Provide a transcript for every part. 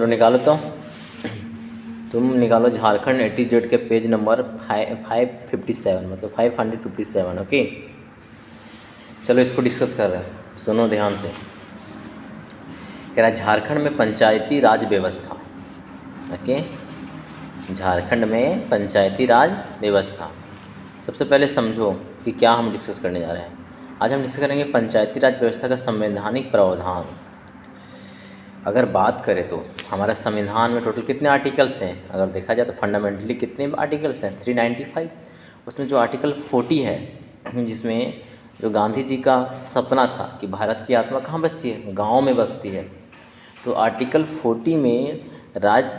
चलो निकालो तो, तुम निकालो झारखंड A to Z के पेज नंबर 557, मतलब 557। ओके, चलो इसको डिस्कस कर रहे हैं, सुनो ध्यान से। कह रहा है झारखंड में पंचायती राज व्यवस्था। ओके, झारखंड में पंचायती राज व्यवस्था। सबसे पहले समझो कि क्या हम डिस्कस करने जा रहे हैं। आज हम डिस्कस करेंगे पंचायती राज व्यवस्था का संवैधानिक प्रावधान। अगर बात करें तो हमारा संविधान में टोटल कितने आर्टिकल्स हैं, अगर देखा जाए तो फंडामेंटली कितने आर्टिकल्स हैं, 395। उसमें जो आर्टिकल 40 है, जिसमें जो गांधी जी का सपना था कि भारत की आत्मा कहाँ बसती है, गाँव में बसती है, तो आर्टिकल 40 में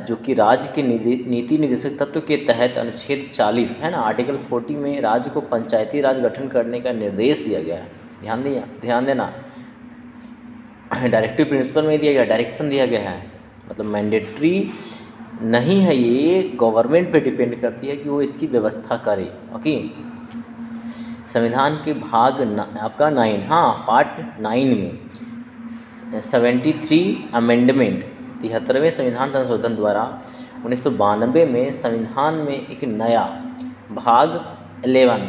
जो कि राज्य के नीति निर्देशक तत्व के तहत अनुच्छेद 40 है ना, आर्टिकल 40 में राज्य को पंचायती राज गठन करने का निर्देश दिया गया है। ध्यान देना, डायरेक्टिव प्रिंसिपल में दिया गया, डायरेक्शन दिया गया है, मतलब मैंडेटरी नहीं है, ये गवर्नमेंट पे डिपेंड करती है कि वो इसकी व्यवस्था करे। ओके, संविधान के भाग आपका 9, हाँ पार्ट 9 में 73 अमेंडमेंट, 73वें संविधान संशोधन द्वारा 1992 में संविधान में एक नया भाग 11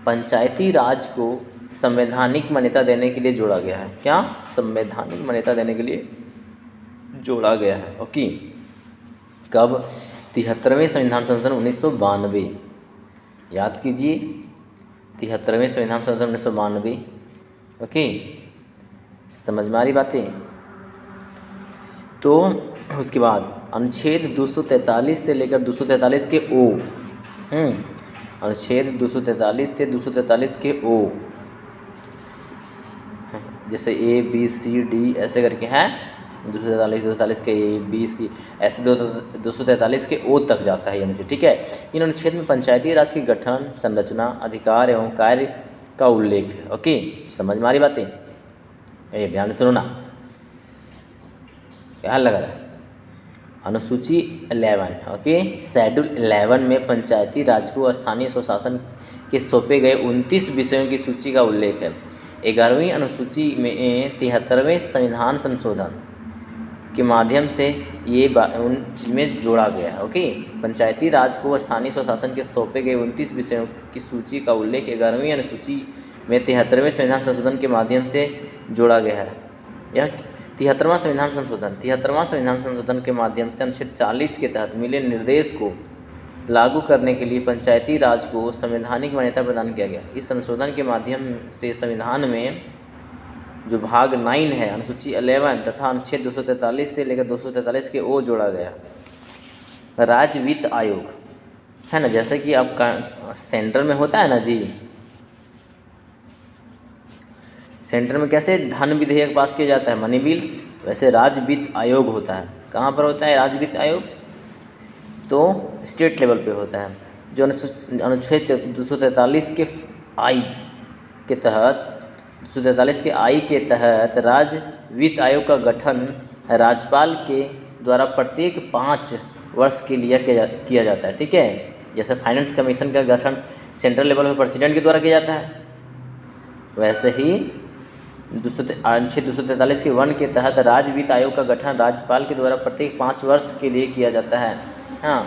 पंचायती राज को संवैधानिक मान्यता देने के लिए जोड़ा गया है। क्या संवैधानिक मान्यता देने के लिए जोड़ा गया है। ओके, कब? 73वें संविधान संशोधन 1992, याद कीजिए 73वें संविधान संशोधन 1992। ओके, समझ में आ रही बातें? तो उसके बाद अनुच्छेद 243 से लेकर 243 के ओ, अनुच्छेद 243 से 243 के ओ, जैसे A B C D ऐसे करके हैं, 243 के A B C ऐसे 243 के O तक जाता है ये अनुच्छेद। ठीक है, इन अनुच्छेद में पंचायती राज के गठन, संरचना, अधिकार एवं कार्य का उल्लेख है। ओके, समझ में आ रही बातें? ये ध्यान से सुनो ना, क्या लग रहा है? अनुसूची 11, ओके, शेड्यूल 11 में पंचायती राज को स्थानीय स्वशासन के सौंपे गए 29 विषयों की सूची का उल्लेख है। 11वीं अनुसूची में 73वें संविधान संशोधन के माध्यम से ये उन चीज़ में जोड़ा गया है। ओके, पंचायती राज को स्थानीय स्वशासन के सौंपे गए 29 विषयों की सूची का उल्लेख 11वीं अनुसूची में 73वें संविधान संशोधन के माध्यम से जोड़ा गया है। यह 73वां संविधान संशोधन के माध्यम से अनुच्छेद 40 के तहत मिले निर्देश को लागू करने के लिए पंचायती राज को संवैधानिक मान्यता प्रदान किया गया। इस संशोधन के माध्यम से संविधान में जो भाग 9 है, अनुसूची 11 तथा अनुच्छेद 243 से लेकर 243 के ओ जोड़ा गया। राज्य वित्त आयोग है ना, जैसे कि आपका सेंटर में होता है ना जी, सेंटर में कैसे धन विधेयक पास किया जाता है, मनी बिल्स, वैसे राज्य वित्त आयोग होता है। कहाँ पर होता है राज्य वित्त आयोग? तो स्टेट लेवल पे होता है। जो अनुच्छेद 243 के आई के तहत 243 के आई के तहत राज्य वित्त आयोग का गठन राज्यपाल के द्वारा प्रत्येक 5 वर्ष के लिए किया जाता है। ठीक है, जैसे फाइनेंस कमीशन का गठन सेंट्रल लेवल में प्रेसिडेंट के द्वारा किया जाता है, वैसे ही अनुच्छेद 243 के 1 के तहत राज्य वित्त आयोग का गठन राज्यपाल के द्वारा प्रत्येक 5 वर्ष के लिए किया जाता है। हाँ,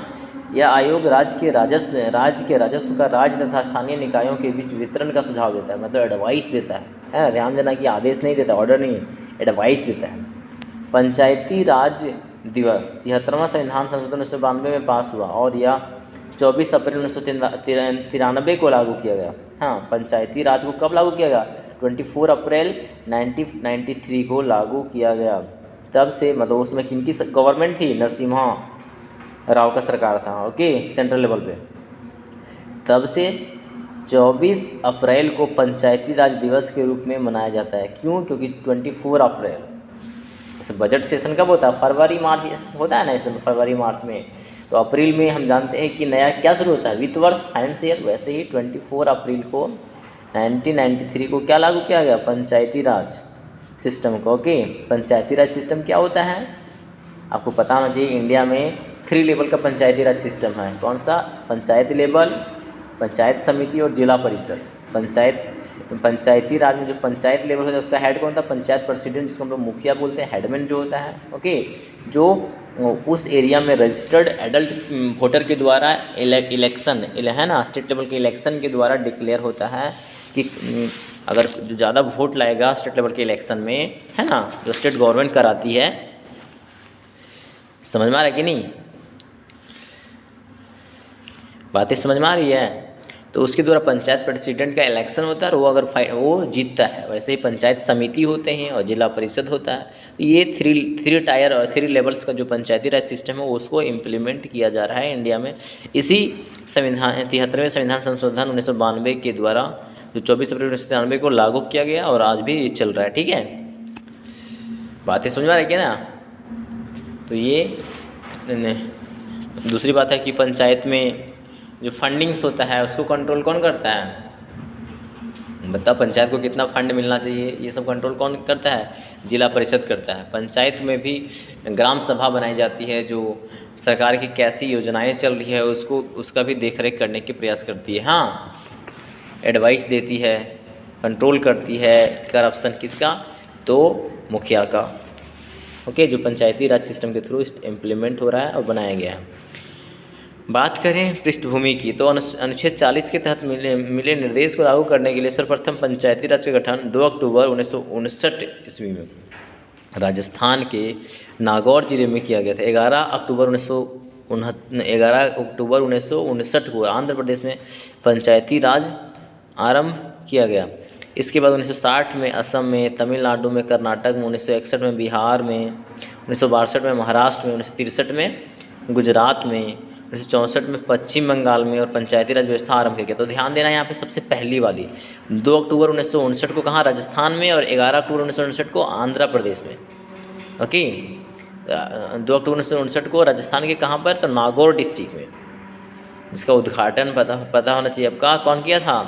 यह आयोग राज्य के राजस्व का राज्य तथा स्थानीय निकायों के बीच वितरण का सुझाव देता है, मतलब एडवाइस देता है। ध्यान देना कि आदेश नहीं देता, ऑर्डर नहीं, एडवाइस देता है। पंचायती राज दिवस 73वां संविधान संशोधन 1992 में पास हुआ और यह 24 अप्रैल 1993 को लागू किया गया। हाँ, पंचायती राज को कब लागू किया गया? 24 अप्रैल 1993 को लागू किया गया। तब से मतलब उसमें किनकी गवर्नमेंट थी? नरसिम्हा राव का सरकार था। ओके, सेंट्रल लेवल पे। तब से 24 अप्रैल को पंचायती राज दिवस के रूप में मनाया जाता है। क्यों? क्योंकि 24 अप्रैल जैसे बजट सेशन कब होता है? फरवरी मार्च होता है ना, इस फरवरी मार्च में। तो अप्रैल में हम जानते हैं कि नया क्या शुरू होता है? वित्त वर्ष, फाइनेंशियल। वैसे ही 24 अप्रैल को 1993 को क्या लागू किया गया? पंचायती राज सिस्टम को। ओके, पंचायती राज सिस्टम क्या होता है आपको पता होना चाहिए। इंडिया में 3 लेवल का पंचायती राज सिस्टम है। कौन सा? पंचायत लेवल, पंचायत समिति और जिला परिषद। पंचायती राज में जो पंचायत लेवल होता है उसका हेड कौन था? पंचायत प्रेसिडेंट, जिसको हम लोग मुखिया बोलते हैं, हेडमैन जो होता है। ओके, जो उस एरिया में रजिस्टर्ड एडल्ट वोटर के द्वारा इलेक्शन है ना, स्टेट लेवल के इलेक्शन के द्वारा डिक्लेयर होता है कि अगर जो ज़्यादा वोट लाएगा स्टेट लेवल के इलेक्शन में, है ना, जो स्टेट गवर्नमेंट कराती है। समझ में आ रहा है कि नहीं? बातें समझ में आ रही है? तो उसके द्वारा पंचायत प्रेसिडेंट का इलेक्शन होता है और वो अगर वो जीतता है। वैसे ही पंचायत समिति होते हैं और जिला परिषद होता है। तो ये थ्री टायर और 3 लेवल्स का जो पंचायती राज सिस्टम है उसको इम्प्लीमेंट किया जा रहा है इंडिया में। इसी 73वें संविधान संशोधन 1992 के द्वारा जो 24 अप्रैल 1993 को लागू किया गया और आज भी ये चल रहा है। ठीक है, बातें समझ में आ रही है ना? तो ये दूसरी बात है कि पंचायत में जो फंडिंग्स होता है उसको कंट्रोल कौन करता है? बता, पंचायत को कितना फंड मिलना चाहिए, ये सब कंट्रोल कौन करता है? जिला परिषद करता है। पंचायत में भी ग्राम सभा बनाई जाती है जो सरकार की कैसी योजनाएं चल रही है उसका भी देखरेख करने के प्रयास करती है। हाँ, एडवाइस देती है, कंट्रोल करती है। करप्शन किसका? तो मुखिया का। ओके, जो पंचायती राज सिस्टम के थ्रू इम्प्लीमेंट हो रहा है और बनाया गया है। बात करें पृष्ठभूमि की, तो अनुच्छेद 40 के तहत मिले निर्देश को लागू करने के लिए सर्वप्रथम पंचायती राज का गठन 2 अक्टूबर 1959 ईस्वी में राजस्थान के नागौर जिले में किया गया था। 11 अक्टूबर 1959 को आंध्र प्रदेश में पंचायती राज आरंभ किया गया। इसके बाद 1960 में असम में, तमिलनाडु में, कर्नाटक में, 1961 में बिहार में, 1962 में महाराष्ट्र में, 1963 में गुजरात में, 1964 में पश्चिम बंगाल में और पंचायती राज व्यवस्था आरंभ किया गया। तो ध्यान देना यहाँ पे सबसे पहली वाली 2 अक्टूबर 1959 को कहाँ? राजस्थान में, और 11 अक्टूबर 1959 को आंध्र प्रदेश में। ओके, 2 अक्टूबर 1959 को राजस्थान के कहाँ पर? तो नागौर डिस्ट्रिक्ट में। इसका उद्घाटन पता होना चाहिए आपका, कौन किया था?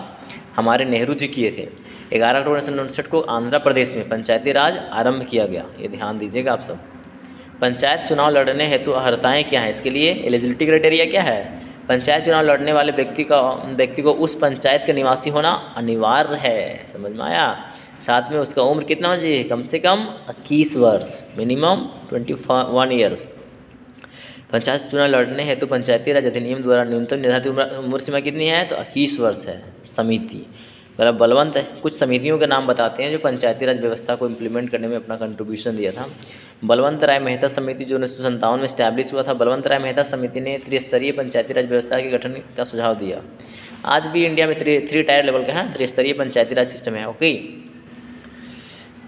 हमारे नेहरू जी किए थे। 11 अक्टूबर 1959 को आंध्र प्रदेश में पंचायती राज आरंभ किया गया। ये ध्यान दीजिएगा आप सब। पंचायत चुनाव लड़ने हेतु अर्हताएँ क्या हैं? इसके लिए एलिजिबिलिटी क्राइटेरिया क्या है? पंचायत चुनाव लड़ने वाले व्यक्ति को उस पंचायत का निवासी होना अनिवार्य है। समझ में आया? साथ में उसका उम्र कितना होना चाहिए? कम से कम 21 वर्ष, मिनिमम 21 ईयर्स। पंचायत चुनाव लड़ने हेतु पंचायती राज अधिनियम द्वारा न्यूनतम निर्धारित उम्र सीमा कितनी है? तो 21 वर्ष है। समिति मतलब बलवंत है। कुछ समितियों के नाम बताते हैं जो पंचायती राज व्यवस्था को इम्प्लीमेंट करने में अपना कंट्रीब्यूशन दिया था। बलवंत राय मेहता समिति जो 1957 में स्टैब्लिश हुआ था। बलवंत राय मेहता समिति ने त्रिस्तरीय पंचायती राज व्यवस्था के गठन का सुझाव दिया। आज भी इंडिया में 3 टायर लेवल का है, त्रिस्तरीय पंचायती राज सिस्टम है। ओके,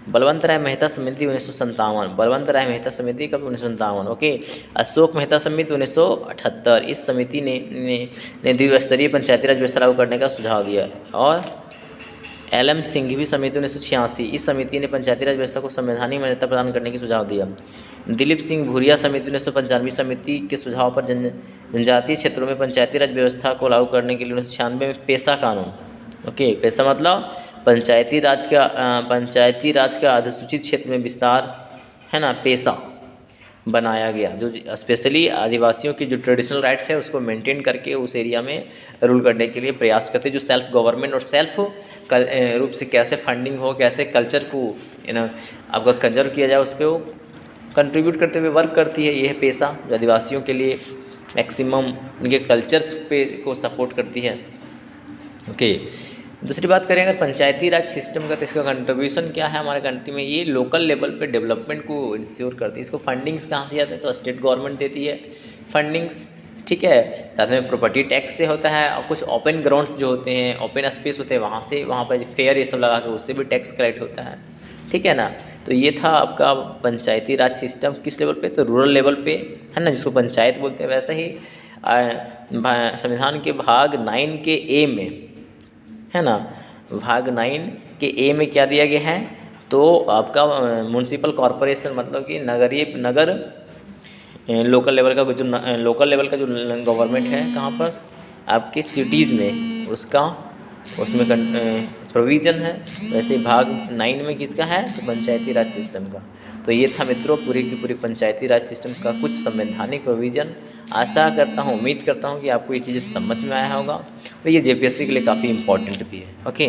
बलवंत राय मेहता समिति 1957। बलवंत राय मेहता समिति कब? 1957। ओके, अशोक मेहता समिति 1978। इस समिति ने द्विस्तरीय पंचायती राज व्यवस्था लागू करने का सुझाव दिया। और LM सिंघवी समिति 1986। इस समिति ने पंचायती राज व्यवस्था को संवैधानिक मान्यता प्रदान करने का सुझाव दिया। दिलीप सिंह भूरिया समिति 1995 समिति के सुझाव पर जनजातीय क्षेत्रों में पंचायती राज व्यवस्था को लागू करने के लिए 1996 में पेशा कानून। ओके, पेशा मतलब पंचायती राज का अधिसूचित क्षेत्र में विस्तार, है ना, पेशा बनाया गया, जो स्पेशली आदिवासियों की जो ट्रेडिशनल राइट्स है उसको मेंटेन करके उस एरिया में रूल करने के लिए प्रयास करते, जो सेल्फ गवर्नमेंट और सेल्फ रूप से कैसे फंडिंग हो, कैसे कल्चर को आपका कंजर्व किया जाए, उस पर वो कंट्रीब्यूट करते हुए वर्क करती है। ये है पेशा, जो आदिवासियों के लिए मैक्सिमम उनके कल्चर्स पे को सपोर्ट करती है। ओके, दूसरी बात करें अगर पंचायती राज सिस्टम का, तो इसका कंट्रीब्यूशन क्या है हमारे कंट्री में? ये लोकल लेवल पे डेवलपमेंट को इंश्योर करती है। इसको फंडिंग्स कहाँ से जाते हैं? तो स्टेट गवर्नमेंट देती है फंडिंग्स, ठीक है। साथ में प्रॉपर्टी टैक्स से होता है, और कुछ ओपन ग्राउंड्स जो होते हैं, ओपन स्पेस होते हैं, वहाँ पर फेयर ये सब लगा के उससे भी टैक्स कलेक्ट होता है, ठीक है ना। तो ये था आपका पंचायती राज सिस्टम। किस लेवल पे? तो रूरल लेवल पे, है ना, जिसको पंचायत बोलते हैं। वैसे ही संविधान के भाग 9 के ए में, है ना, भाग 9 के ए में क्या दिया गया है? तो आपका म्युनिसिपल कॉरपोरेशन मतलब कि नगर लोकल लेवल का जो गवर्नमेंट है, कहाँ पर? आपके सिटीज़ में, उसमें प्रोविज़न है। वैसे भाग 9 में किसका है? तो पंचायती राज सिस्टम का। तो ये था मित्रों पूरी की पूरी पंचायती राज सिस्टम का कुछ संवैधानिक प्रोविज़न। आशा करता हूँ, उम्मीद करता हूँ कि आपको ये चीज़ें समझ में आया होगा तो ये जेपीएससी के लिए काफ़ी इंपॉर्टेंट भी है। ओके।